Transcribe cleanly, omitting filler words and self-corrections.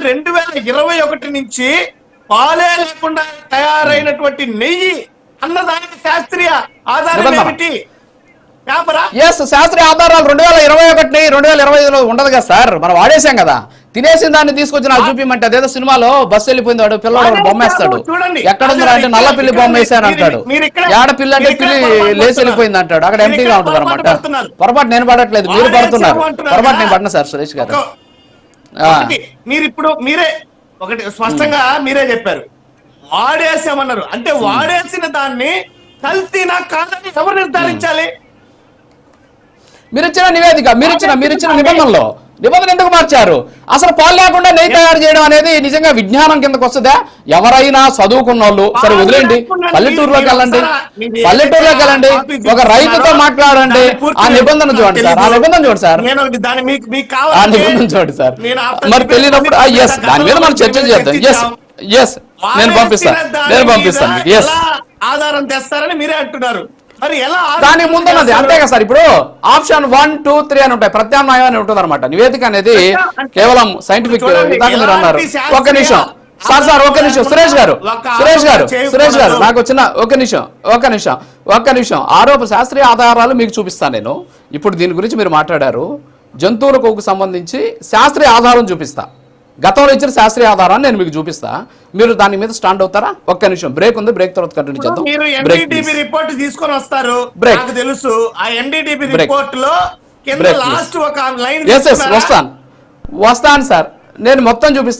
2021 నుంచి పాలే లేకుండా తయారైనటువంటి నెయ్యి అన్నదానికి శాస్త్రీయ ఆధారం ఏమిటి? శాస్త్రీయ ఆధారాలు 2021 2025లో ఉండదు కదా సార్, మనం వాడేసాం కదా. తినేసిన దాన్ని తీసుకొచ్చి నాకు చూపిమంటే అదేదో సినిమాలో బస్సు వెళ్ళిపోయింది వాడు పిల్లవాడు బొమ్మ వేస్తాడు, ఎక్కడుందా అంటే నల్ల పిల్లి బొమ్మ వేసాను అంటాడు, ఏడ పిల్లి అంటే పిల్లి లేచి వెళ్ళిపోయింది అంటాడు, అక్కడ ఎంటీగా ఉంటుంది అనమాట. పొరపాటు నేను పడట్లేదు, మీరు పడుతున్నారు. పొరపాటు నేను పడినా సార్ సురేష్ గారు. మీరే ఒకటి స్పష్టంగా మీరే చెప్పారు, వాడేసామన్నారు. అంటే వాడేసిన దాన్ని కల్తీనా కాదని ఎవరు నిర్ధారించాలి? మీరిచ్చిన నివేదిక, మీరిచ్చిన నిబంధన ఎందుకు మార్చారు? అసలు పాలు లేకుండా నెయ్యి తయారు చేయడం అనేది నిజంగా విజ్ఞానం కిందకు వస్తుందా? ఎవరైనా చదువుకున్న వాళ్ళు సరే వదిలేండి, పల్లెటూరులోకి వెళ్ళండి, ఒక రైతుతో మాట్లాడండి, ఆ నిబంధన చూడండి సార్, ఆ నిబంధన చూడండి సార్. మరి తెలియనప్పుడు దాని మీద మనం చర్చ చేద్దాం. నేను పంపిస్తాను. ఆధారం తెస్తారని మీరే అంటున్నారు. దానికి ముందున్నది అంతే కదా సార్. ఇప్పుడు ఆప్షన్ 1, 2, 3 అని ఉంటాయి, ప్రత్యామ్నాయం అని ఉంటుంది అనమాట. నివేదిక అనేది కేవలం సైంటిఫిక్ విధానం మీరు అన్నారు. ఒక్క నిమిషం సార్ ఒక్క నిమిషం సురేష్ గారు నాకు చిన్న ఒక్క నిమిషం ఆరోప శాస్త్రీయ ఆధారాలు మీకు చూపిస్తాను నేను. ఇప్పుడు దీని గురించి మీరు మాట్లాడారు, జంతువుల కొవ్వుకు సంబంధించి శాస్త్రీయ ఆధారం చూపిస్తా, గతంలో ఇచ్చిన శాస్త్రీయ ఆధారాన్ని నేను మీకు చూపిస్తా, మీరు దాని మీద స్టాండ్ అవుతారా? ఒక్క నిమిషం బ్రేక్ ఉంది, బ్రేక్ తర్వాత కంటిన్యూ చేద్దాం. రిపోర్ట్ తీసుకొని వస్తారు, నాకు తెలుసు. ఆ ఎన్డీటీవీ రిపోర్ట్ లో కింద లాస్ట్ ఒక లైన్ వస్తాను సార్, నేను మొత్తం చూపిస్తాను.